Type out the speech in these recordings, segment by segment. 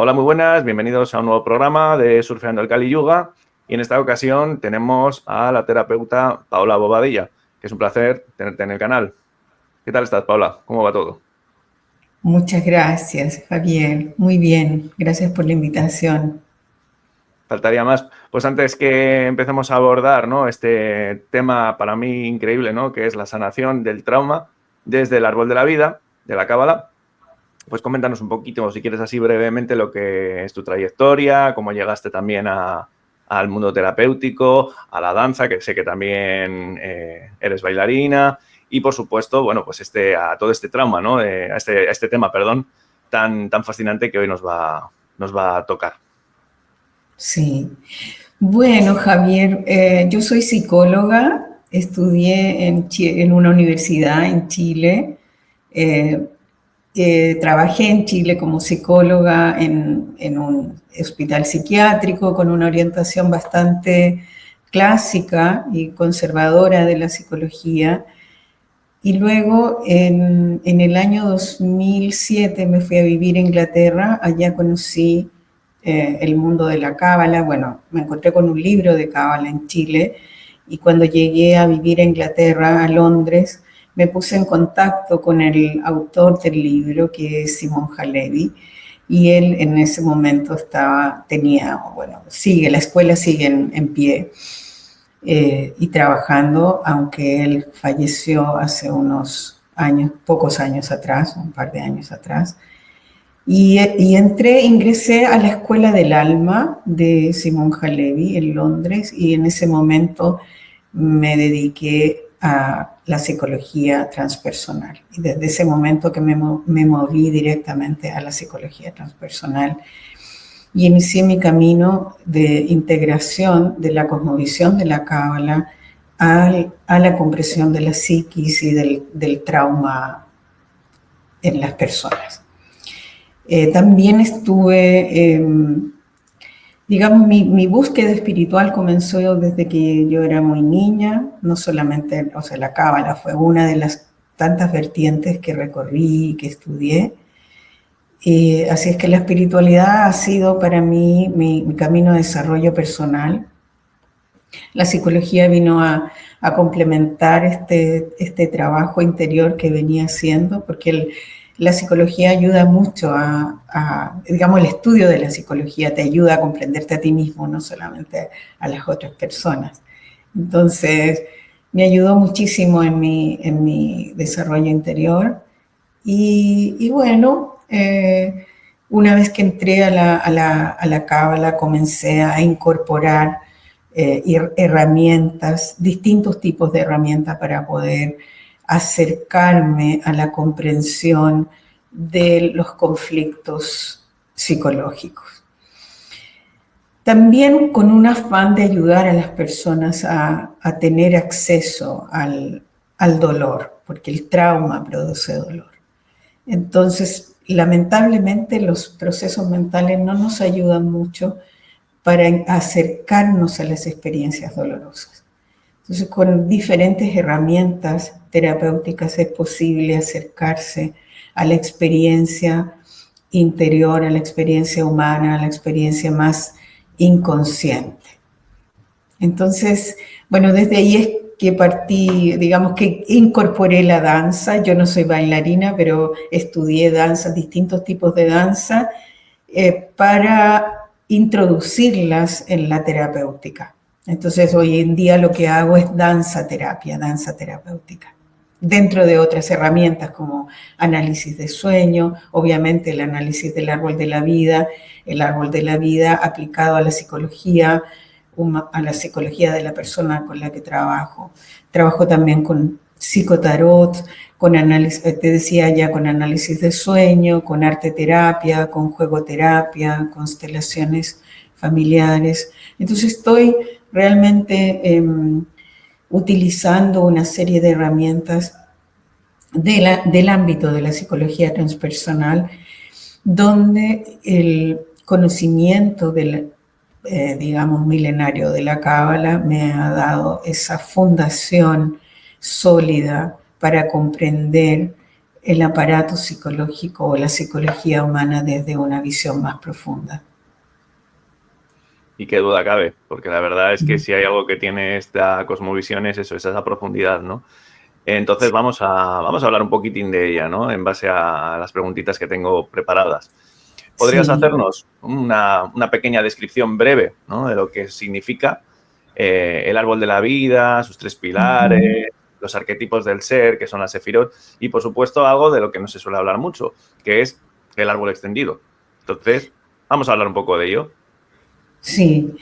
Hola, muy buenas, bienvenidos a un nuevo programa de Surfeando el Kali Yuga. Y en esta ocasión tenemos a la terapeuta Paula Bobadilla, que es un placer tenerte en el canal. ¿Qué tal estás, Paula? ¿Cómo va todo? Muchas gracias, Javier. Muy bien, gracias por la invitación. Faltaría más. Pues antes que empecemos a abordar, ¿no?, este tema para mí increíble, ¿no?, que es la sanación del trauma desde el árbol de la vida, de la Cábala, pues coméntanos un poquito, si quieres así brevemente, lo que es tu trayectoria, cómo llegaste también al mundo terapéutico, a la danza, que sé que también eres bailarina, y por supuesto, bueno, pues a todo este trauma, ¿no?, a este tema, perdón, tan fascinante que hoy nos va a tocar. Sí. Bueno, Javier, yo soy psicóloga, estudié en una universidad en Chile, eh, trabajé en Chile como psicóloga en un hospital psiquiátrico con una orientación bastante clásica y conservadora de la psicología. Y luego en el año 2007 me fui a vivir a Inglaterra, allá conocí el mundo de la cábala. Bueno, me encontré con un libro de cábala en Chile y cuando llegué a vivir a Inglaterra, a Londres, me puse en contacto con el autor del libro, que es Simon Halevi, y él en ese momento la escuela sigue en pie y trabajando, aunque él falleció hace unos años, pocos años atrás, un par de años atrás. Y ingresé a la Escuela del Alma de Simon Halevi en Londres y en ese momento me dediqué a la psicología transpersonal. Y desde ese momento que me moví directamente a la psicología transpersonal y inicié mi camino de integración de la cosmovisión de la Cábala a la comprensión de la psiquis y del trauma en las personas. También digamos, mi búsqueda espiritual comenzó desde que yo era muy niña, no solamente, o sea, la Cábala fue una de las tantas vertientes que recorrí y que estudié. Así es que la espiritualidad ha sido para mí mi camino de desarrollo personal. La psicología vino a complementar este trabajo interior que venía haciendo, porque la psicología ayuda mucho digamos, el estudio de la psicología te ayuda a comprenderte a ti mismo, no solamente a las otras personas. Entonces, me ayudó muchísimo en mi desarrollo interior. Y bueno, una vez que entré a la Cábala, comencé a incorporar herramientas, distintos tipos de herramientas para poder acercarme a la comprensión de los conflictos psicológicos. También con un afán de ayudar a las personas a tener acceso al dolor, porque el trauma produce dolor. Entonces, lamentablemente los procesos mentales no nos ayudan mucho para acercarnos a las experiencias dolorosas. Entonces, con diferentes herramientas terapéuticas es posible acercarse a la experiencia interior, a la experiencia humana, a la experiencia más inconsciente. Entonces, bueno, desde ahí es que partí, digamos que incorporé la danza. Yo no soy bailarina, pero estudié danza, distintos tipos de danza, para introducirlas en la terapéutica. Entonces, hoy en día lo que hago es danza terapéutica, dentro de otras herramientas como análisis de sueño, obviamente el análisis del árbol de la vida, el árbol de la vida aplicado a la psicología de la persona con la que trabajo. Trabajo también con psicotarot, con análisis, te decía ya, con análisis de sueño, con arte terapia, con juegoterapia, constelaciones familiares. Entonces estoy realmente utilizando una serie de herramientas del ámbito de la psicología transpersonal, donde el conocimiento del, digamos, milenario de la Cábala me ha dado esa fundación sólida para comprender el aparato psicológico o la psicología humana desde una visión más profunda. Y qué duda cabe, porque la verdad es que si hay algo que tiene esta cosmovisión es eso, es esa profundidad, ¿no? Entonces vamos a hablar un poquitín de ella, ¿no? En base a las preguntitas que tengo preparadas. ¿Podrías Sí. hacernos una pequeña descripción breve, ¿no? De lo que significa el árbol de la vida, sus 3 pilares, los arquetipos del ser, que son las sefirot, y por supuesto algo de lo que no se suele hablar mucho, que es el árbol extendido. Entonces, vamos a hablar un poco de ello. Sí,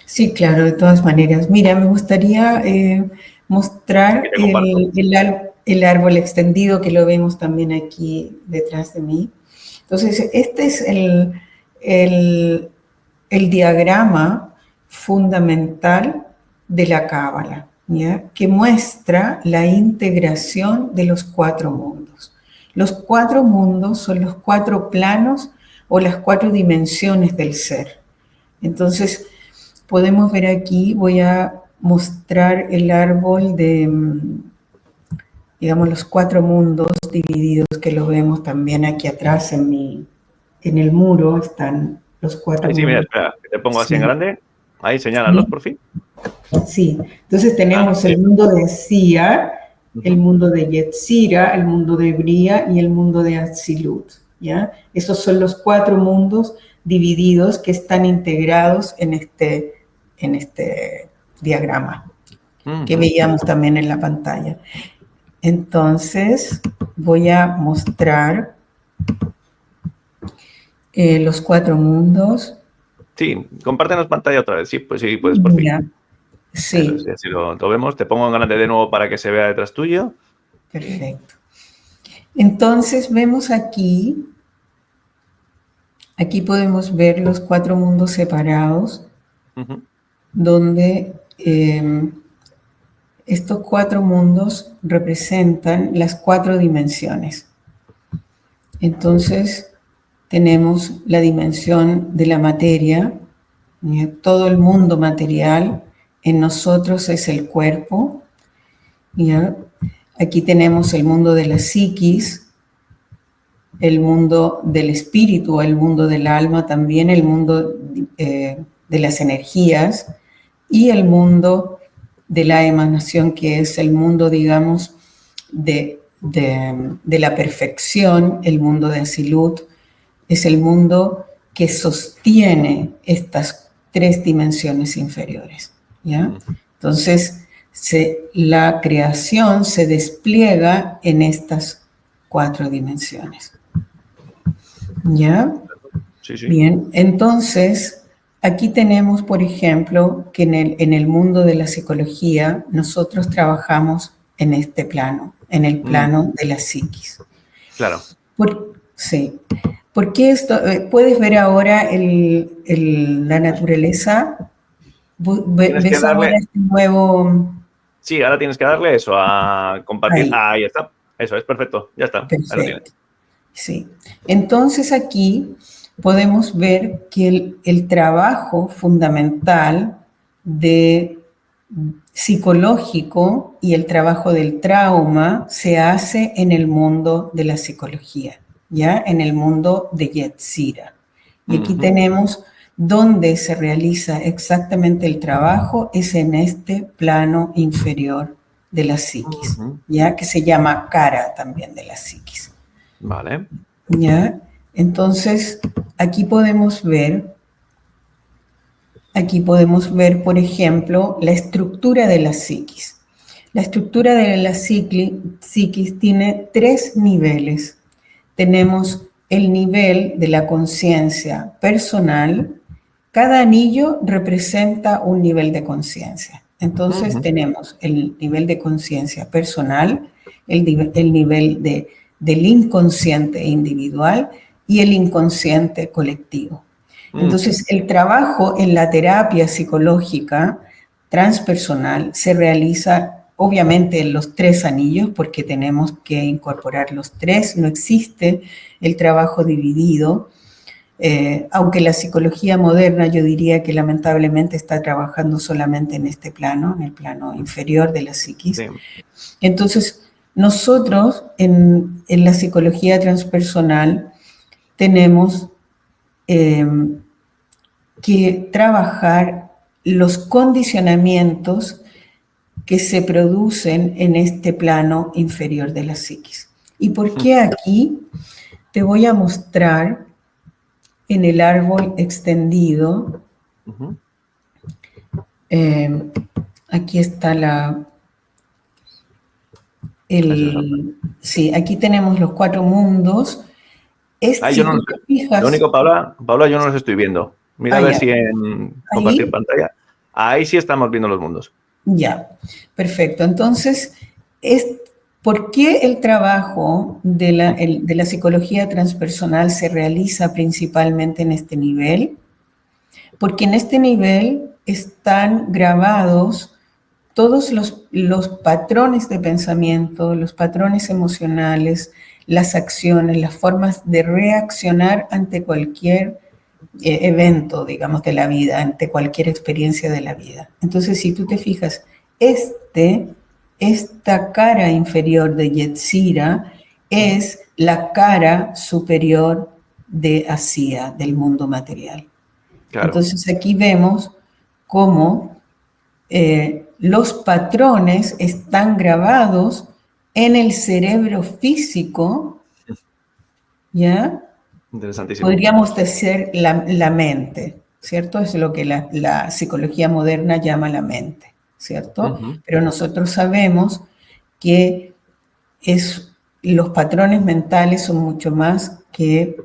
sí, claro, de todas maneras. Mira, me gustaría mostrar el árbol extendido, que lo vemos también aquí detrás de mí. Entonces, este es el diagrama fundamental de la Cábala, ¿ya? Que muestra la integración de los 4 mundos. Los 4 mundos son los 4 planos o las 4 dimensiones del ser. Entonces, podemos ver aquí, voy a mostrar el árbol de, digamos, los 4 mundos divididos, que lo vemos también aquí atrás en el muro, están los 4 mundos. Sí, mira, espera, que te pongo así en grande. Ahí, señálalos, por fin. Sí, entonces tenemos el mundo de Sia, el mundo de Yetzira, el mundo de Bria y el mundo de Atzilut, ¿ya? Esos son los 4 mundos divididos que están integrados en este diagrama que veíamos también en la pantalla. Entonces, voy a mostrar los 4 mundos. Sí, compártenos pantalla otra vez. Sí, pues sí, puedes por fin. Sí. Eso, así lo vemos. Te pongo en grande de nuevo para que se vea detrás tuyo. Perfecto. Entonces, vemos aquí podemos ver los 4 mundos separados, donde estos 4 mundos representan las 4 dimensiones. Entonces, tenemos la dimensión de la materia, todo el mundo material, en nosotros es el cuerpo, ¿ya? Aquí tenemos el mundo de la psiquis, el mundo del espíritu, el mundo del alma, también el mundo de las energías y el mundo de la emanación, que es el mundo, digamos, de la perfección, el mundo de Atzilut, es el mundo que sostiene estas 3 dimensiones inferiores, ¿ya? Entonces, la creación se despliega en estas 4 dimensiones. ¿Ya? Sí, sí. Bien, entonces, aquí tenemos, por ejemplo, que en el mundo de la psicología nosotros trabajamos en este plano, en el plano de la psiquis. Claro. Sí. ¿Por qué esto? ¿Puedes ver ahora la naturaleza? ¿Ves ahora este nuevo...? Sí, ahora tienes que darle eso, a compartir. Ahí está. Eso es, perfecto. Ya está. Perfecto. Sí. Entonces aquí podemos ver que el trabajo fundamental psicológico y el trabajo del trauma se hace en el mundo de la psicología, ¿ya? En el mundo de Yetzira. Y aquí tenemos donde se realiza exactamente el trabajo, es en este plano inferior de la psiquis, ¿ya? Que se llama cara también de la psiquis. Vale. ¿Ya? Entonces, aquí podemos ver, por ejemplo, la estructura de la psiquis. La estructura de la psiquis tiene 3 niveles. Tenemos el nivel de la conciencia personal. Cada anillo representa un nivel de conciencia. Entonces, tenemos el nivel de conciencia personal, el nivel del inconsciente individual y el inconsciente colectivo. Entonces, el trabajo en la terapia psicológica transpersonal se realiza obviamente en los 3 anillos, porque tenemos que incorporar los 3, no existe el trabajo dividido, aunque la psicología moderna yo diría que lamentablemente está trabajando solamente en este plano, en el plano inferior de la psiquis. Sí. Entonces, Nosotros en la psicología transpersonal tenemos que trabajar los condicionamientos que se producen en este plano inferior de la psiquis. ¿Y por qué aquí? Te voy a mostrar en el árbol extendido. Aquí está sí, aquí tenemos los 4 mundos. Yo no, lo único, Paula, yo no los estoy viendo. Mira a ver si en compartir pantalla. Ahí sí estamos viendo los mundos. Ya, perfecto. Entonces, ¿por qué el trabajo de la psicología transpersonal se realiza principalmente en este nivel? Porque en este nivel están grabados todos los patrones de pensamiento, los patrones emocionales, las acciones, las formas de reaccionar ante cualquier evento, digamos, de la vida, ante cualquier experiencia de la vida. Entonces, si tú te fijas, esta cara inferior de Yetzira es la cara superior de Asiya, del mundo material. Claro. Entonces, aquí vemos cómo los patrones están grabados en el cerebro físico, ¿ya? Interesantísimo. Podríamos decir la mente, ¿cierto? Es lo que la psicología moderna llama la mente, ¿cierto? Pero nosotros sabemos que los patrones mentales son mucho más que,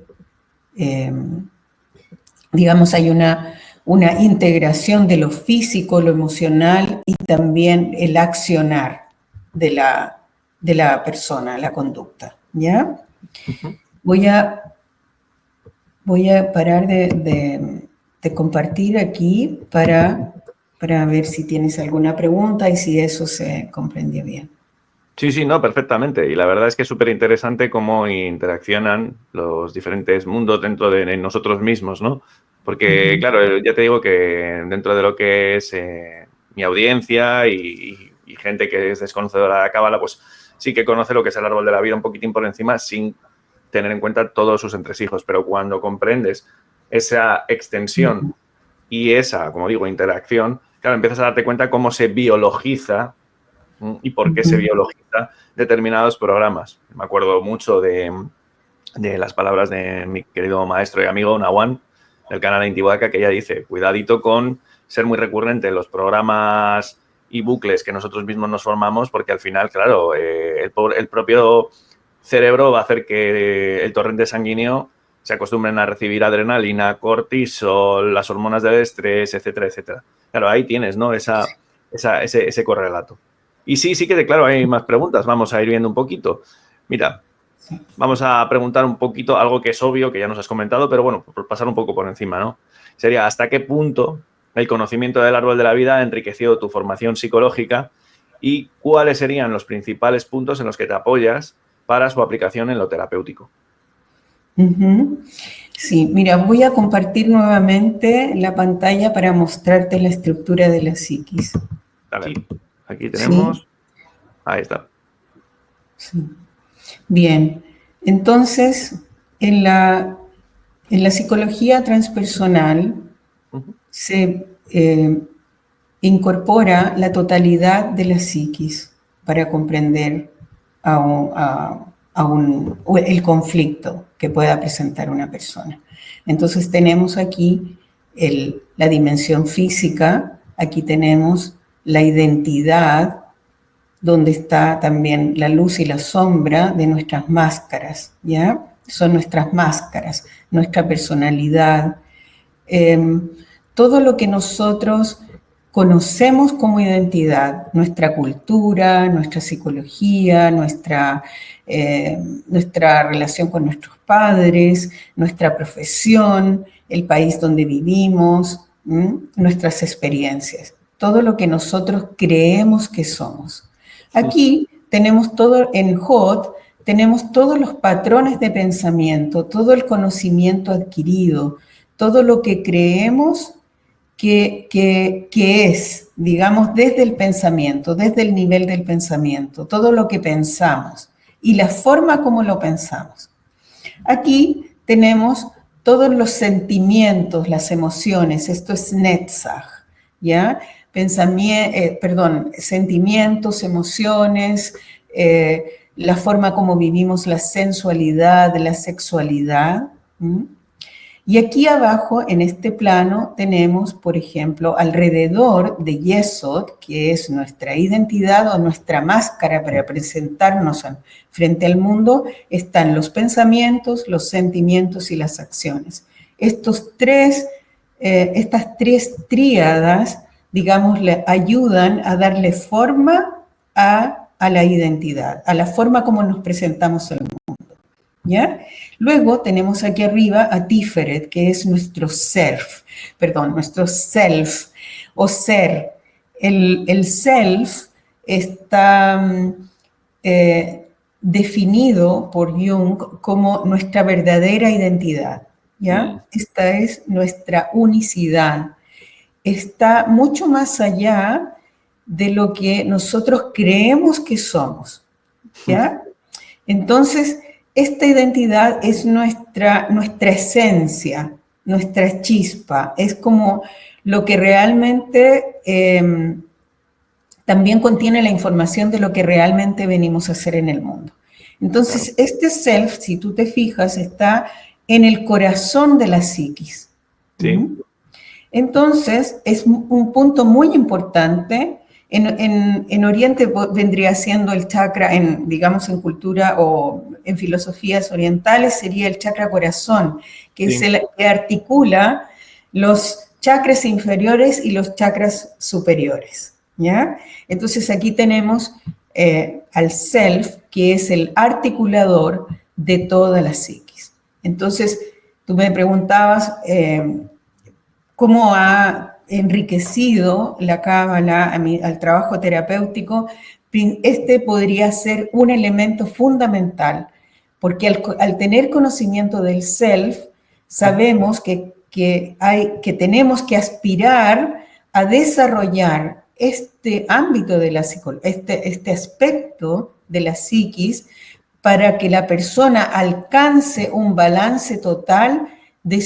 digamos, hay una integración de lo físico, lo emocional y también el accionar de la persona, la conducta, ¿ya? Voy a parar de compartir aquí para ver si tienes alguna pregunta y si eso se comprendió bien. Sí, no, perfectamente. Y la verdad es que es súper interesante cómo interaccionan los diferentes mundos dentro de nosotros mismos, ¿no? Porque, claro, ya te digo que dentro de lo que es mi audiencia y gente que es desconocedora de la cábala, pues sí que conoce lo que es el árbol de la vida un poquitín por encima sin tener en cuenta todos sus entresijos. Pero cuando comprendes esa extensión y esa, como digo, interacción, claro, empiezas a darte cuenta cómo se biologiza y por qué se biologiza determinados programas. Me acuerdo mucho de las palabras de mi querido maestro y amigo Nawan, del canal Intihuatl, que ella dice, cuidadito con ser muy recurrente en los programas y bucles que nosotros mismos nos formamos, porque al final, claro, el propio cerebro va a hacer que el torrente sanguíneo se acostumbren a recibir adrenalina, cortisol, las hormonas del estrés, etcétera, etcétera. Claro, ahí tienes, ¿no? Ese correlato. Y sí que, claro, hay más preguntas. Vamos a ir viendo un poquito. Mira, vamos a preguntar un poquito algo que es obvio, que ya nos has comentado, pero bueno, por pasar un poco por encima, ¿no? Sería, ¿hasta qué punto el conocimiento del árbol de la vida ha enriquecido tu formación psicológica y cuáles serían los principales puntos en los que te apoyas para su aplicación en lo terapéutico? Sí, mira, voy a compartir nuevamente la pantalla para mostrarte la estructura de la psiquis. Aquí tenemos... ¿Sí? Ahí está. Sí. Bien, entonces, en la psicología transpersonal se incorpora la totalidad de la psiquis para comprender el conflicto que pueda presentar una persona. Entonces tenemos aquí la dimensión física, aquí tenemos la identidad, donde está también la luz y la sombra de nuestras máscaras, ¿ya? Son nuestras máscaras, nuestra personalidad, todo lo que nosotros conocemos como identidad, nuestra cultura, nuestra psicología, nuestra relación con nuestros padres, nuestra profesión, el país donde vivimos, nuestras experiencias, todo lo que nosotros creemos que somos. Aquí tenemos todo, en HOT, tenemos todos los patrones de pensamiento, todo el conocimiento adquirido, todo lo que creemos que es, digamos, desde el pensamiento, desde el nivel del pensamiento, todo lo que pensamos y la forma como lo pensamos. Aquí tenemos todos los sentimientos, las emociones, esto es Netzach, ¿ya? Sentimientos, emociones, la forma como vivimos la sensualidad, la sexualidad. Y aquí abajo, en este plano, tenemos, por ejemplo, alrededor de Yesod, que es nuestra identidad o nuestra máscara para presentarnos frente al mundo, están los pensamientos, los sentimientos y las acciones. Estas tres tríadas, digamos, le ayudan a darle forma a la identidad, a la forma como nos presentamos al mundo. ¿Ya? Luego tenemos aquí arriba a Tiferet, que es nuestro self o ser. El self está definido por Jung como nuestra verdadera identidad, ¿ya? Esta es nuestra unicidad. Está mucho más allá de lo que nosotros creemos que somos, ¿ya? Entonces, esta identidad es nuestra esencia, nuestra chispa, es como lo que realmente también contiene la información de lo que realmente venimos a hacer en el mundo. Entonces, este self, si tú te fijas, está en el corazón de la psiquis. Sí. Entonces, es un punto muy importante. En Oriente vendría siendo el chakra, digamos en cultura o en filosofías orientales, sería el chakra corazón, que es el que articula los chakras inferiores y los chakras superiores, ¿ya? Entonces aquí tenemos al self, que es el articulador de toda la psiquis. Entonces, tú me preguntabas cómo ha enriquecido la cábala al trabajo terapéutico. Este podría ser un elemento fundamental, porque al tener conocimiento del self, sabemos que tenemos que aspirar a desarrollar este ámbito de la este aspecto de la psiquis para que la persona alcance un balance total en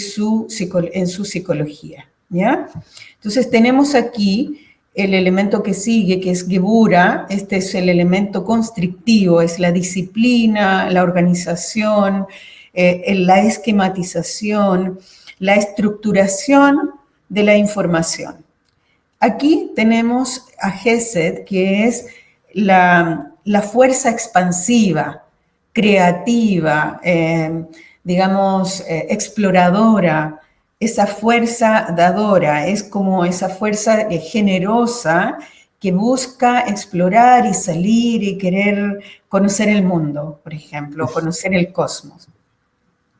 su psicología, ¿ya? Entonces tenemos aquí el elemento que sigue, que es Gebura. Este es el elemento constrictivo, es la disciplina, la organización, la esquematización, la estructuración de la información. Aquí tenemos a Gesed, que es la fuerza expansiva, creativa, digamos, exploradora, esa fuerza dadora, es como esa fuerza generosa que busca explorar y salir y querer conocer el mundo, por ejemplo, conocer el cosmos.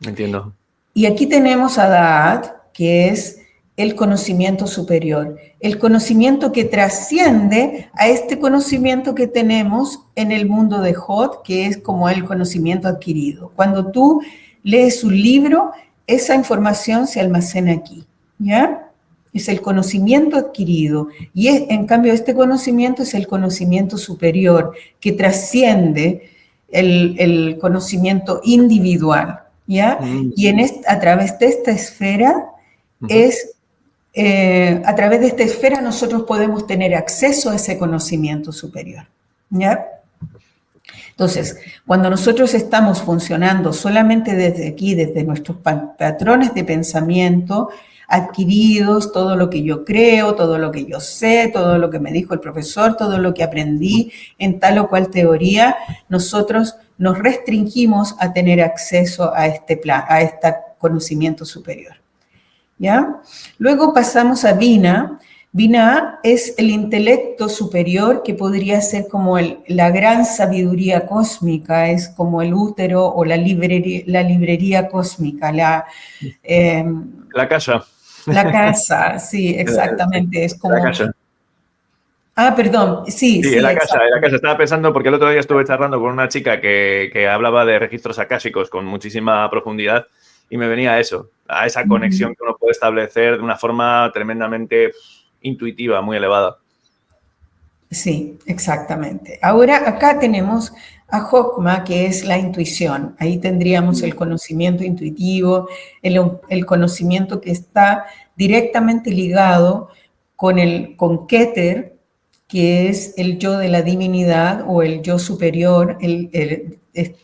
Entiendo. Y aquí tenemos a Da'at, que es el conocimiento superior, el conocimiento que trasciende a este conocimiento que tenemos en el mundo de Hod, que es como el conocimiento adquirido. Cuando tú lees un libro, esa información se almacena aquí, ¿ya? Es el conocimiento adquirido. Y en cambio, este conocimiento es el conocimiento superior, que trasciende el conocimiento individual, ¿ya? Y a través de esta esfera a través de esta esfera nosotros podemos tener acceso a ese conocimiento superior, ¿ya? Entonces, cuando nosotros estamos funcionando solamente desde aquí, desde nuestros patrones de pensamiento adquiridos, todo lo que yo creo, todo lo que yo sé, todo lo que me dijo el profesor, todo lo que aprendí en tal o cual teoría, nosotros nos restringimos a tener acceso a este conocimiento superior, ¿ya? Luego pasamos a Vina. Vina es el intelecto superior, que podría ser como la gran sabiduría cósmica, es como el útero o la librería cósmica. La casa. La casa, sí, exactamente. Es como... La casa. Ah, perdón, sí, en la casa, en la casa. Estaba pensando, porque el otro día estuve charlando con una chica que hablaba de registros akáshicos con muchísima profundidad, y me venía a eso, a esa conexión que uno puede establecer de una forma tremendamente intuitiva, muy elevada. Sí, exactamente. Ahora acá tenemos a Jokma, que es la intuición. Ahí tendríamos el conocimiento intuitivo, el conocimiento que está directamente ligado con Keter, que es el yo de la divinidad o el yo superior,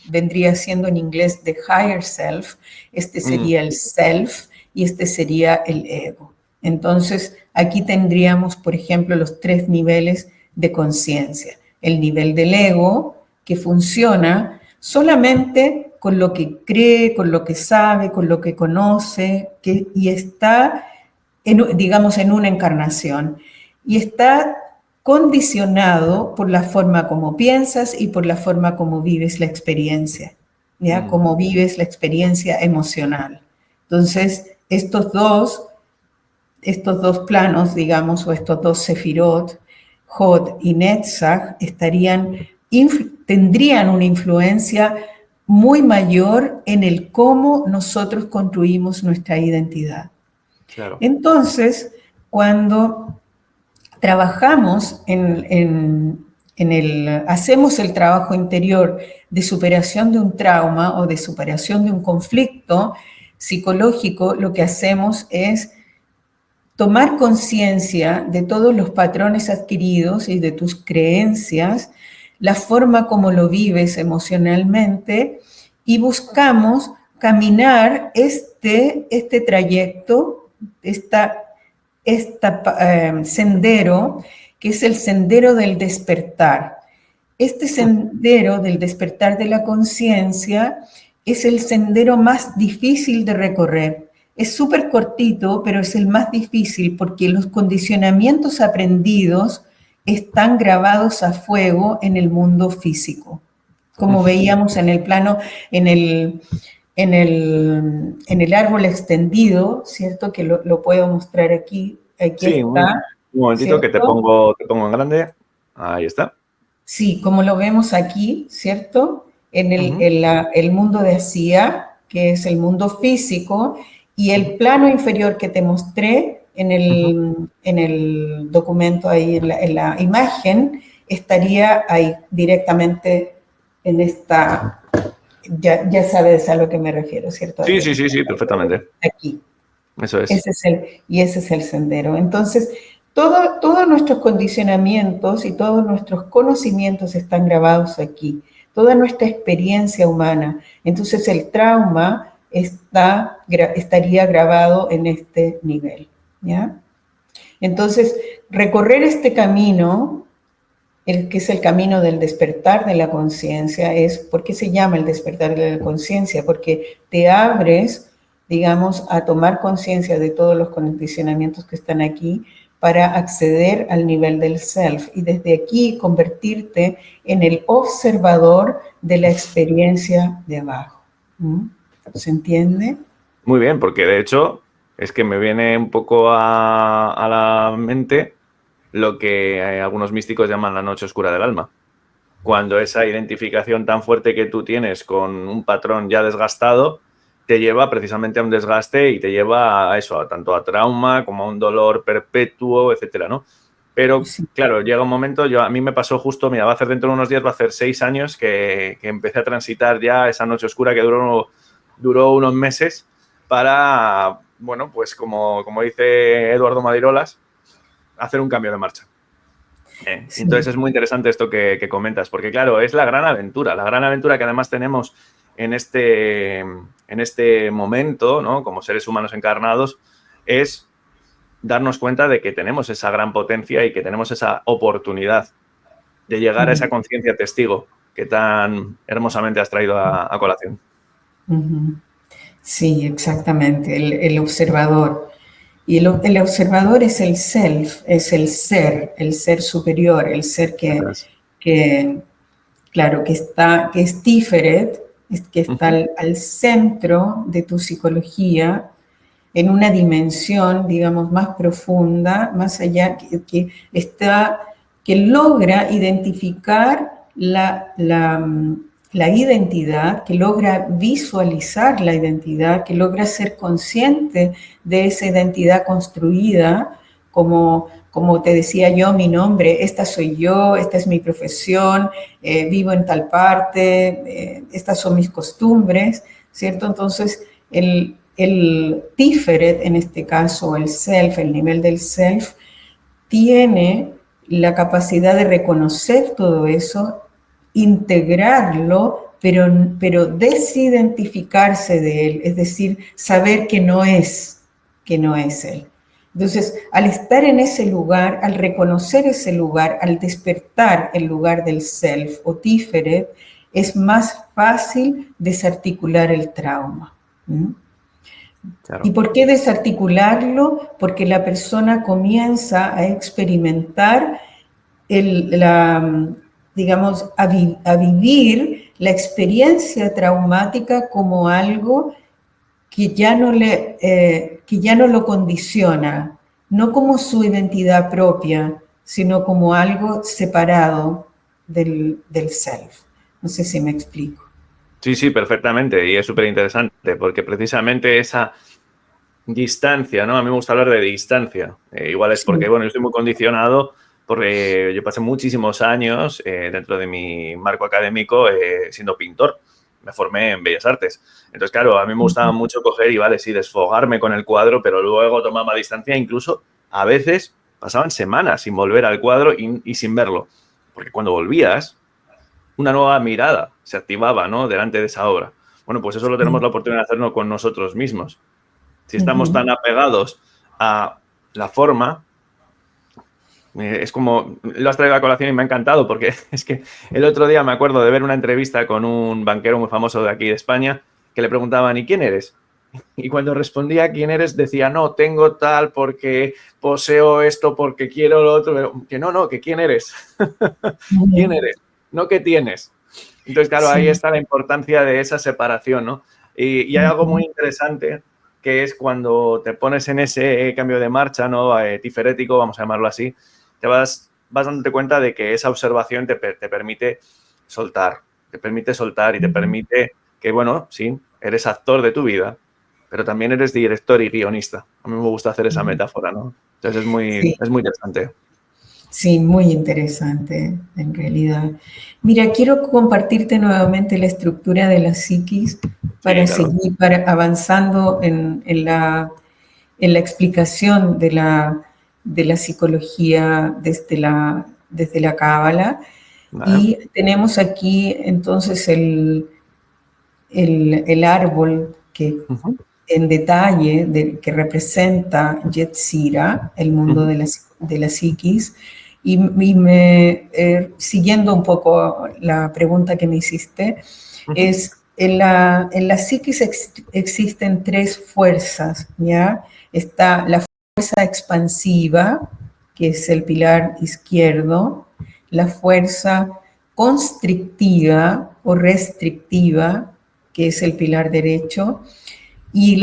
vendría siendo en inglés the higher self, este sería el self y este sería el ego. Entonces, aquí tendríamos, por ejemplo, los 3 niveles de conciencia. El nivel del ego, que funciona solamente con lo que cree, con lo que sabe, con lo que conoce, y está, digamos, en una encarnación. Y está condicionado por la forma como piensas y por la forma como vives la experiencia, ¿ya? Como vives la experiencia emocional. Entonces, estos dos planos, digamos, o estos 2 sefirot, Hod y Netzach, tendrían una influencia muy mayor en el cómo nosotros construimos nuestra identidad. Claro. Entonces, cuando trabajamos hacemos el trabajo interior de superación de un trauma o de superación de un conflicto psicológico, lo que hacemos es tomar conciencia de todos los patrones adquiridos y de tus creencias, la forma como lo vives emocionalmente, y buscamos caminar este trayecto, sendero, que es el sendero del despertar. Este sendero del despertar de la conciencia es el sendero más difícil de recorrer. Es súper cortito, pero es el más difícil porque los condicionamientos aprendidos están grabados a fuego en el mundo físico. Como veíamos en el plano, en el árbol extendido, ¿cierto? Que lo puedo mostrar aquí. Aquí Sí, está. Un momentito, ¿cierto? que te pongo en grande. Ahí está. Sí, como lo vemos aquí, ¿cierto? En el mundo de Asia, que es el mundo físico, y el plano inferior que te mostré en el documento ahí, en la imagen, estaría ahí directamente en esta, ya sabes a lo que me refiero, ¿cierto? Sí, perfectamente. Aquí. Eso es. Ese es el sendero. Entonces, todos nuestros condicionamientos y todos nuestros conocimientos están grabados aquí, toda nuestra experiencia humana. Entonces, el trauma estaría grabado en este nivel, ¿ya? Entonces, recorrer este camino, que es el camino del despertar de la conciencia, ¿por qué se llama el despertar de la conciencia? Porque te abres, digamos, a tomar conciencia de todos los condicionamientos que están aquí para acceder al nivel del self y desde aquí convertirte en el observador de la experiencia de abajo. ¿Se entiende? Muy bien, porque de hecho es que me viene un poco a la mente lo que algunos místicos llaman la noche oscura del alma. Cuando esa identificación tan fuerte que tú tienes con un patrón ya desgastado te lleva precisamente a un desgaste y te lleva a eso, tanto a trauma como a un dolor perpetuo, etcétera, ¿no? Pero, claro, llega un momento, a mí me pasó justo, mira, va a hacer dentro de unos días, va a hacer 6 años que empecé a transitar ya esa noche oscura que duró unos meses para, bueno, pues como dice Eduardo Madirolas, hacer un cambio de marcha. Sí. Entonces es muy interesante esto que comentas, porque claro, es la gran aventura que además tenemos en este momento, ¿no? Como seres humanos encarnados, es darnos cuenta de que tenemos esa gran potencia y que tenemos esa oportunidad de llegar a esa conciencia testigo que tan hermosamente has traído a colación. Sí, exactamente, el observador. Y el observador es el self, es el ser superior, el ser que es Tiferet, que está al centro de tu psicología, en una dimensión, digamos, más profunda, más allá, que logra identificar la la identidad, que logra visualizar la identidad, que logra ser consciente de esa identidad construida, como te decía yo, mi nombre, esta soy yo, esta es mi profesión, vivo en tal parte, estas son mis costumbres, ¿cierto? Entonces, el Tiferet, en este caso, el self, el nivel del self, tiene la capacidad de reconocer todo eso, integrarlo, pero desidentificarse de él, es decir, saber que no es él. Entonces, al estar en ese lugar, al reconocer ese lugar, al despertar el lugar del self o Tiferet, es más fácil desarticular el trauma. ¿Mm? Claro. ¿Y por qué desarticularlo? Porque la persona comienza a experimentar digamos, a vivir la experiencia traumática como algo que ya no lo condiciona, no como su identidad propia, sino como algo separado del self. No sé si me explico. Sí, sí, perfectamente. Y es súper interesante porque precisamente esa distancia, ¿no? A mí me gusta hablar de distancia. Igual es porque, Sí. bueno, yo estoy muy condicionado porque yo pasé muchísimos años dentro de mi marco académico siendo pintor. Me formé en Bellas Artes. Entonces, claro, a mí me gustaba mucho coger y, vale, sí, desfogarme con el cuadro, pero luego tomaba distancia. Incluso a veces pasaban semanas sin volver al cuadro y sin verlo. Porque cuando volvías, una nueva mirada se activaba, ¿no? Delante de esa obra. Bueno, pues eso lo tenemos la oportunidad de hacerlo con nosotros mismos. Si estamos tan apegados a la forma, es como, lo has traído a colación y me ha encantado porque es que el otro día me acuerdo de ver una entrevista con un banquero muy famoso de aquí de España que le preguntaban, ¿y quién eres? Y cuando respondía quién eres, decía, no, tengo tal porque poseo esto, porque quiero lo otro, pero que no, que quién eres. ¿Quién eres? No qué tienes. Entonces, claro, ahí Sí. está la importancia de esa separación, ¿no? Y hay algo muy interesante que es cuando te pones en ese cambio de marcha, ¿no? Tiferético, vamos a llamarlo así, te vas dándote cuenta de que esa observación te permite soltar, y te permite que, bueno, sí, eres actor de tu vida, pero también eres director y guionista. A mí me gusta hacer esa metáfora, ¿no? Entonces Sí. es muy interesante. Sí, muy interesante, en realidad. Mira, quiero compartirte nuevamente la estructura de la psiquis Sí, para claro. seguir avanzando en la explicación de la psicología desde la Cábala. Vale. Y tenemos aquí entonces el árbol que Uh-huh. en detalle que representa Yetzira, el mundo Uh-huh. de la psiquis, y siguiendo un poco la pregunta que me hiciste, Uh-huh. es en la psiquis existen tres fuerzas, ¿ya? Está la fuerza expansiva, que es el pilar izquierdo, la fuerza constrictiva o restrictiva, que es el pilar derecho, y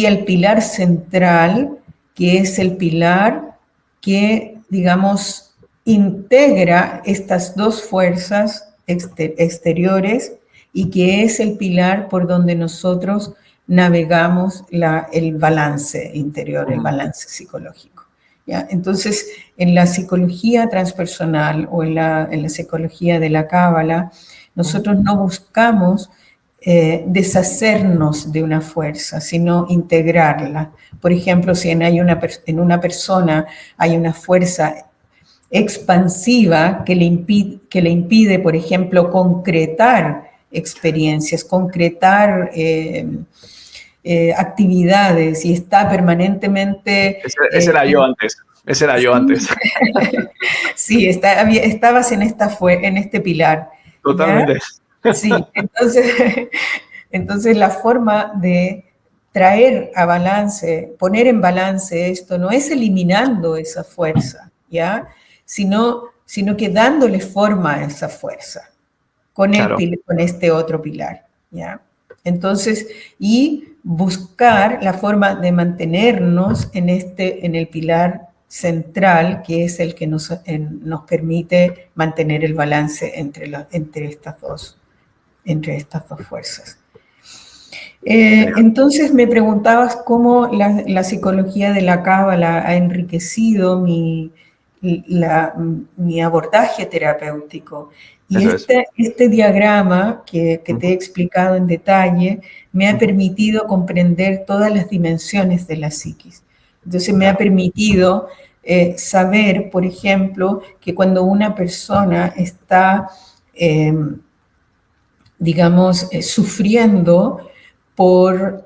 el pilar central, que es el pilar que, digamos, integra estas dos fuerzas exteriores y que es el pilar por donde nosotros navegamos el balance interior, el Uh-huh. balance psicológico. ¿Ya? Entonces, en la psicología transpersonal o en la psicología de la Cábala, Uh-huh. nosotros no buscamos deshacernos de una fuerza, sino integrarla. Por ejemplo, si en una persona hay una fuerza expansiva que le impide, por ejemplo, concretar experiencias, concretar actividades y está permanentemente... Ese era yo antes. Ese era yo antes. Sí, estabas en este pilar, ¿ya? Totalmente. Sí, entonces la forma de traer a balance, poner en balance esto, no es eliminando esa fuerza, ¿ya? Sino que dándole forma a esa fuerza Claro. con este otro pilar, ¿ya? Entonces, y buscar la forma de mantenernos en el pilar central, que es el que nos permite mantener el balance entre estas dos entre estas dos fuerzas. Entonces me preguntabas cómo la psicología de la Cábala ha enriquecido mi abordaje terapéutico. Y este diagrama que te he explicado en detalle me ha permitido comprender todas las dimensiones de la psiquis. Entonces me ha permitido saber, por ejemplo, que cuando una persona está, digamos, sufriendo por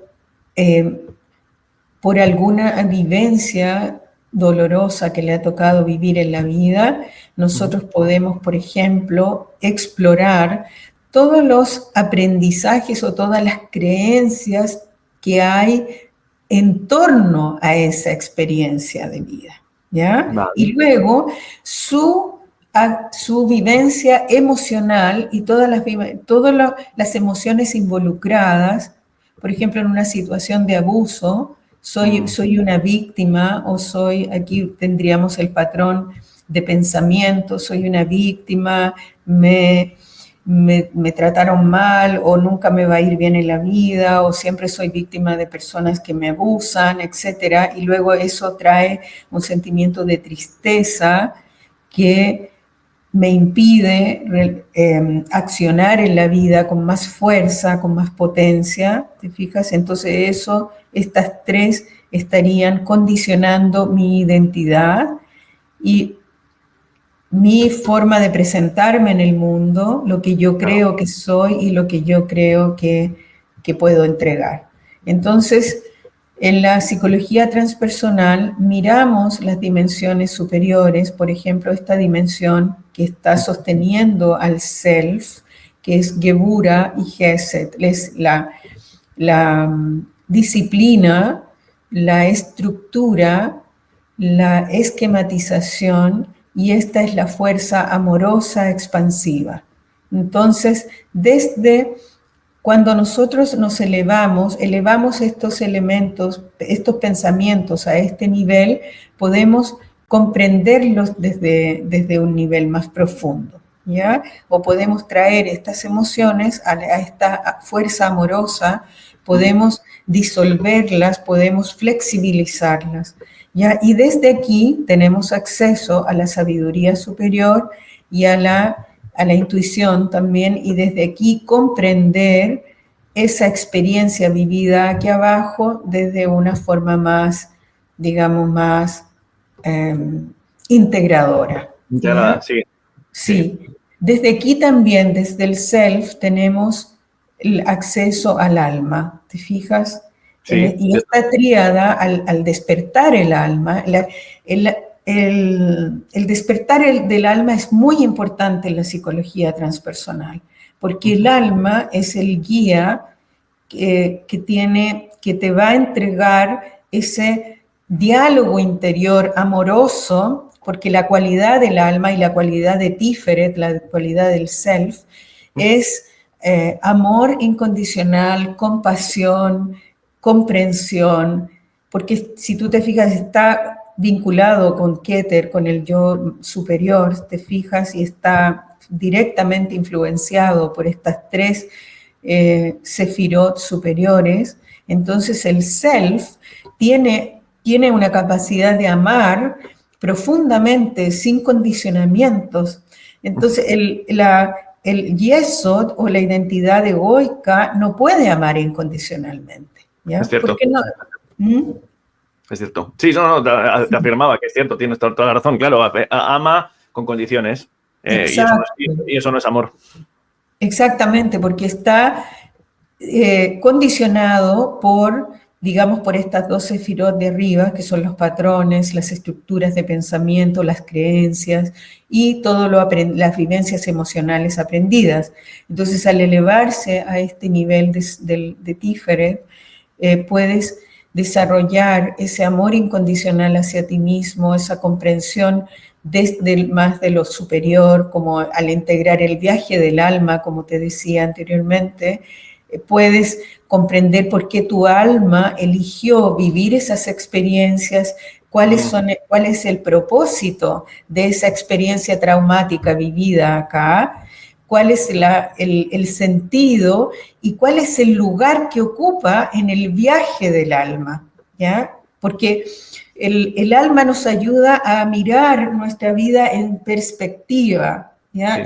alguna vivencia dolorosa que le ha tocado vivir en la vida, nosotros podemos, por ejemplo, explorar todos los aprendizajes o todas las creencias que hay en torno a esa experiencia de vida, ¿ya? Vale. Y luego su vivencia emocional y todas las emociones involucradas, por ejemplo, en una situación de abuso, soy una víctima o aquí tendríamos el patrón de pensamiento, soy una víctima, me trataron mal o nunca me va a ir bien en la vida o siempre soy víctima de personas que me abusan, etc. Y luego eso trae un sentimiento de tristeza que me impide accionar en la vida con más fuerza, con más potencia, ¿te fijas? Entonces estas tres estarían condicionando mi identidad y mi forma de presentarme en el mundo, lo que yo creo que soy y lo que yo creo que puedo entregar. Entonces, en la psicología transpersonal miramos las dimensiones superiores, por ejemplo, esta dimensión que está sosteniendo al self, que es Gebura y Gesed, es la disciplina, la estructura, la esquematización, y esta es la fuerza amorosa expansiva. Entonces, desde cuando nosotros nos elevamos estos elementos, estos pensamientos a este nivel, podemos comprenderlos desde un nivel más profundo, ¿ya? O podemos traer estas emociones a esta fuerza amorosa, podemos disolverlas, podemos flexibilizarlas, ¿ya? Y desde aquí tenemos acceso a la sabiduría superior y a la intuición también, y desde aquí comprender esa experiencia vivida aquí abajo desde una forma más, digamos, más integradora. Integrada, sí. Sí. Desde aquí también, desde el self, tenemos el acceso al alma, ¿te fijas? Sí. Y esta tríada, al despertar el alma, el despertar del alma es muy importante en la psicología transpersonal, porque el alma es el guía que te va a entregar ese diálogo interior amoroso, porque la cualidad del alma y la cualidad de Tiferet, la cualidad del self, es amor incondicional, compasión, comprensión, porque si tú te fijas, está vinculado con Keter, con el yo superior, te fijas, y está directamente influenciado por estas tres sefirot superiores. Entonces el self tiene una capacidad de amar profundamente, sin condicionamientos. Entonces el yesod o la identidad egoica no puede amar incondicionalmente, ¿ya? Es cierto. ¿Por qué no? Es cierto. Sí, te afirmaba que es cierto, tienes toda la razón, claro, ama con condiciones y eso no es amor. Exactamente, porque está condicionado por, digamos, por estas dos sefirot de arriba, que son los patrones, las estructuras de pensamiento, las creencias y todo las vivencias emocionales aprendidas. Entonces, al elevarse a este nivel de Tiferet, puedes desarrollar ese amor incondicional hacia ti mismo, esa comprensión desde más de lo superior, como al integrar el viaje del alma, como te decía anteriormente, puedes comprender por qué tu alma eligió vivir esas experiencias, cuál es el propósito de esa experiencia traumática vivida acá, cuál es el sentido y cuál es el lugar que ocupa en el viaje del alma, ¿ya? Porque el alma nos ayuda a mirar nuestra vida en perspectiva, ¿ya? Sí.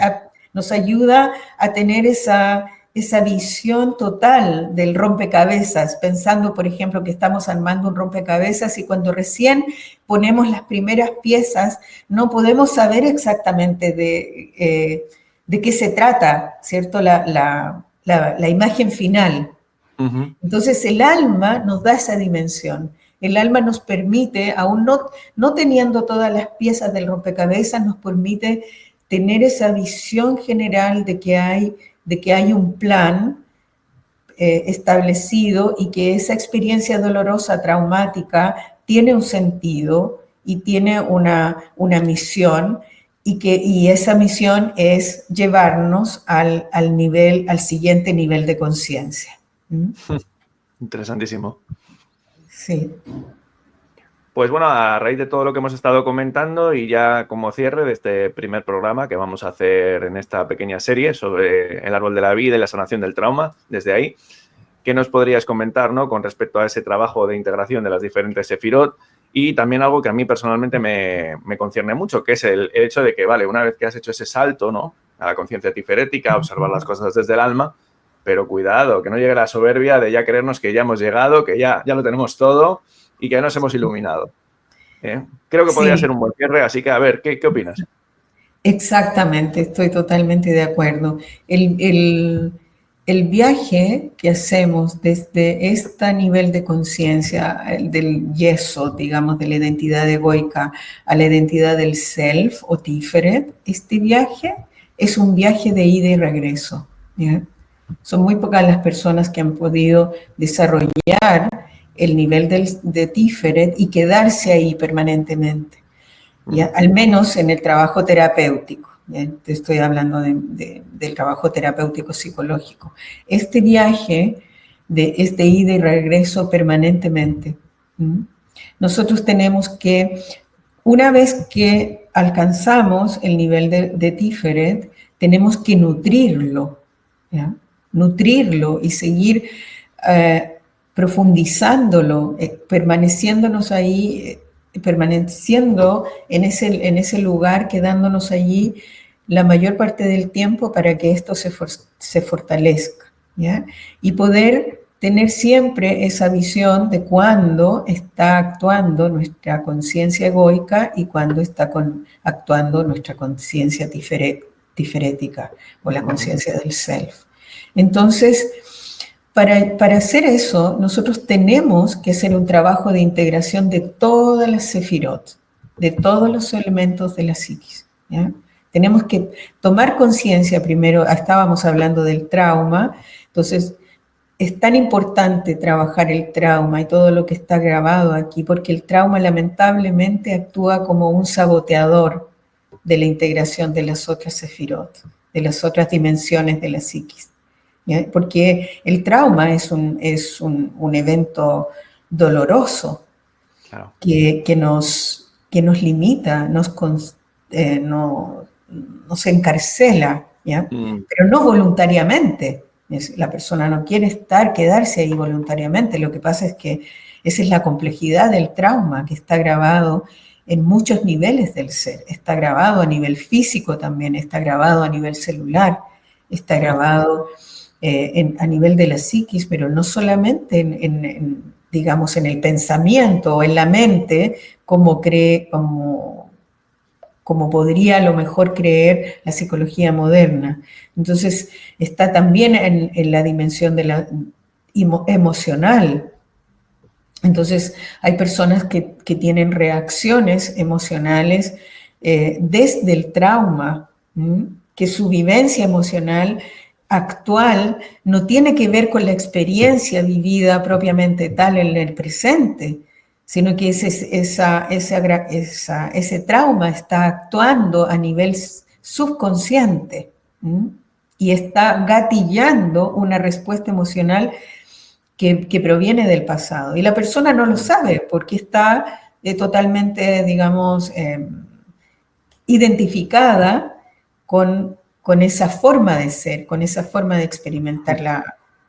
Nos ayuda a tener esa visión total del rompecabezas, pensando, por ejemplo, que estamos armando un rompecabezas y cuando recién ponemos las primeras piezas, no podemos saber exactamente de qué se trata, ¿cierto? La imagen final. Uh-huh. Entonces el alma nos da esa dimensión. El alma nos permite, aún no teniendo todas las piezas del rompecabezas, nos permite tener esa visión general de que hay un plan establecido y que esa experiencia dolorosa, traumática, tiene un sentido y tiene una misión y esa misión es llevarnos al siguiente nivel de conciencia. ¿Mm? Interesantísimo. Sí. Pues bueno, a raíz de todo lo que hemos estado comentando y ya como cierre de este primer programa que vamos a hacer en esta pequeña serie sobre el árbol de la vida y la sanación del trauma, desde ahí, ¿qué nos podrías comentar, ¿no?, con respecto a ese trabajo de integración de las diferentes sefirot? Y también algo que a mí personalmente me concierne mucho, que es el hecho de que, vale, una vez que has hecho ese salto, ¿no?, a la conciencia tiferética, a observar las cosas desde el alma, pero cuidado, que no llegue la soberbia de ya creernos que ya hemos llegado, que ya lo tenemos todo y que ya nos hemos iluminado. Creo que podría ser un buen cierre, así que a ver, ¿qué opinas? Exactamente, estoy totalmente de acuerdo. El viaje que hacemos desde este nivel de conciencia, del yeso, digamos, de la identidad egoica a la identidad del self o tiferet, este viaje es un viaje de ida y regreso, ¿ya? Son muy pocas las personas que han podido desarrollar el nivel de Tiferet y quedarse ahí permanentemente, ¿ya? Al menos en el trabajo terapéutico, ¿ya? Te estoy hablando del trabajo terapéutico psicológico. Este viaje es de ida y regreso permanentemente. Nosotros tenemos que, una vez que alcanzamos el nivel de Tiferet, tenemos que nutrirlo, ¿ya? Nutrirlo y seguir profundizándolo, permaneciéndonos ahí, permaneciendo en ese lugar, quedándonos allí la mayor parte del tiempo para que esto se fortalezca, ¿ya? Y poder tener siempre esa visión de cuándo está actuando nuestra conciencia egoica y cuándo está actuando nuestra conciencia tiferética o la conciencia del self. Entonces, para hacer eso, nosotros tenemos que hacer un trabajo de integración de todas las sefirot, de todos los elementos de la psiquis, ¿ya? Tenemos que tomar conciencia primero, estábamos hablando del trauma, entonces es tan importante trabajar el trauma y todo lo que está grabado aquí, porque el trauma lamentablemente actúa como un saboteador de la integración de las otras sefirot, de las otras dimensiones de la psiquis, ¿ya? Porque el trauma es un evento doloroso, claro, que nos limita, nos encarcela, ¿ya? Pero no voluntariamente. La persona no quiere quedarse ahí voluntariamente. Lo que pasa es que esa es la complejidad del trauma, que está grabado en muchos niveles del ser. Está grabado a nivel físico también, está grabado a nivel celular, está grabado a nivel de la psiquis, pero no solamente digamos, en el pensamiento o en la mente, como podría a lo mejor creer la psicología moderna. Entonces, está también en la dimensión de la emocional. Entonces, hay personas que tienen reacciones emocionales desde el trauma, que su vivencia emocional actual no tiene que ver con la experiencia vivida propiamente tal en el presente, sino que ese trauma está actuando a nivel subconsciente y está gatillando una respuesta emocional que proviene del pasado. Y la persona no lo sabe porque está totalmente, digamos, identificada con con esa forma de ser, con esa forma de experimentar la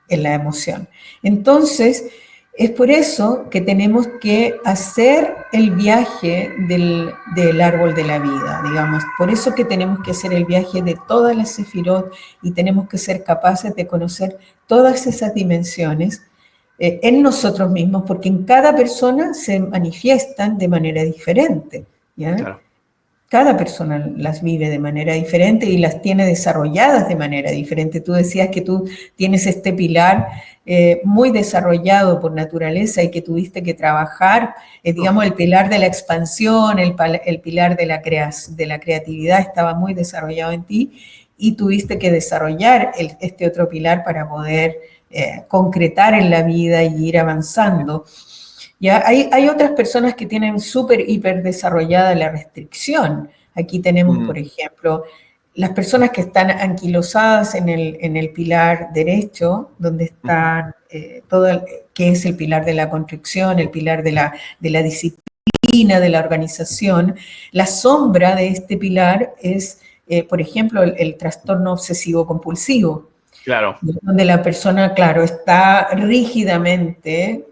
emoción. Entonces, es por eso que tenemos que hacer el viaje del árbol de la vida, digamos. Por eso que tenemos que hacer el viaje de todas las sefirot y tenemos que ser capaces de conocer todas esas dimensiones en nosotros mismos, porque en cada persona se manifiestan de manera diferente, ¿ya? Claro. Cada persona las vive de manera diferente y las tiene desarrolladas de manera diferente. Tú decías que tú tienes este pilar muy desarrollado por naturaleza y que tuviste que trabajar, digamos, el pilar de la expansión, el pilar de la creatividad estaba muy desarrollado en ti y tuviste que desarrollar este otro pilar para poder concretar en la vida y ir avanzando. Ya hay otras personas que tienen súper, hiper desarrollada la restricción. Aquí tenemos, por ejemplo, las personas que están anquilosadas en el pilar derecho, donde están que es el pilar de la constricción, el pilar de la disciplina, de la organización. La sombra de este pilar es, por ejemplo, el trastorno obsesivo compulsivo. Claro. Donde la persona, claro, está rígidamente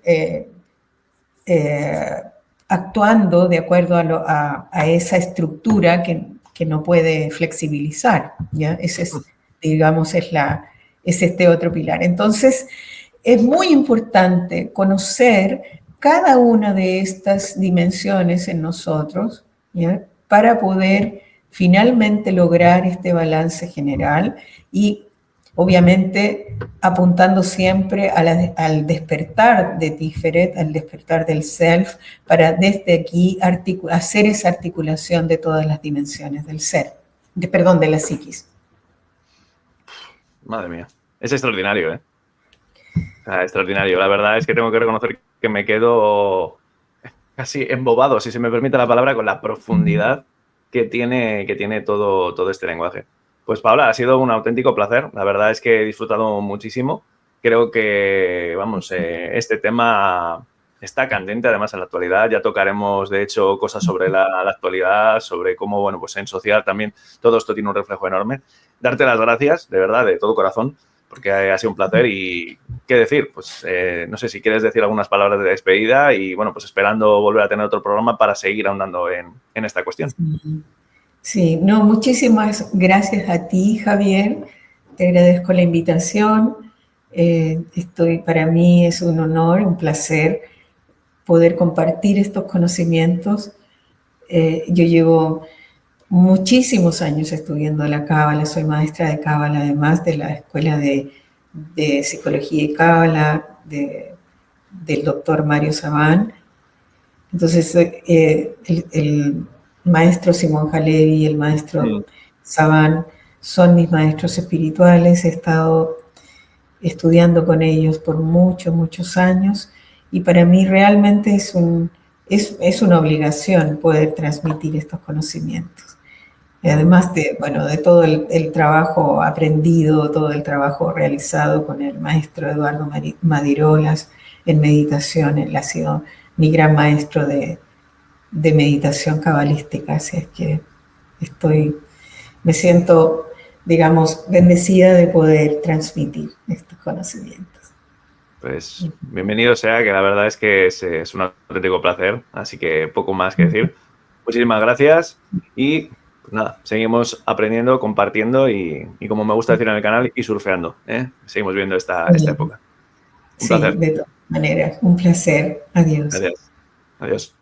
actuando de acuerdo a esa estructura que no puede flexibilizar, ¿ya? Ese es, digamos, es este otro pilar. Entonces, es muy importante conocer cada una de estas dimensiones en nosotros, ¿ya? Para poder finalmente lograr este balance general y obviamente apuntando siempre al despertar de Tiferet, al despertar del self, para desde aquí hacer esa articulación de todas las dimensiones del ser, de la psiquis. Madre mía, es extraordinario, ¿eh? O sea, extraordinario. La verdad es que tengo que reconocer que me quedo casi embobado, si se me permite la palabra, con la profundidad que tiene todo este lenguaje. Pues Paola, ha sido un auténtico placer. La verdad es que he disfrutado muchísimo. Creo que, vamos, este tema está candente además en la actualidad. Ya tocaremos, de hecho, cosas sobre la actualidad, sobre cómo, bueno, pues en social también todo esto tiene un reflejo enorme. Darte las gracias, de verdad, de todo corazón, porque ha sido un placer y, ¿qué decir? Pues no sé si quieres decir algunas palabras de despedida y, bueno, pues esperando volver a tener otro programa para seguir ahondando en esta cuestión. Sí, no, muchísimas gracias a ti, Javier. Te agradezco la invitación. Para mí es un honor, un placer poder compartir estos conocimientos. Yo llevo muchísimos años estudiando la Cábala, soy maestra de Cábala, además de la Escuela de Psicología y Cábala del doctor Mario Sabán. Entonces, el maestro Simón Halevi y el maestro Sabán son mis maestros espirituales. He estado estudiando con ellos por muchos años y para mí realmente es una obligación poder transmitir estos conocimientos. Y además de todo el trabajo aprendido, todo el trabajo realizado con el maestro Eduardo Madirolas en meditación. Él ha sido mi gran maestro de meditación cabalística, así es que me siento, digamos, bendecida de poder transmitir estos conocimientos. Pues bienvenido sea, que la verdad es que es un auténtico placer, así que poco más que decir. Muchísimas gracias y pues nada, seguimos aprendiendo, compartiendo y como me gusta decir en el canal, y surfeando, ¿eh? Seguimos viendo esta época. Un placer. De todas maneras, un placer. Adiós. Adiós. Adiós.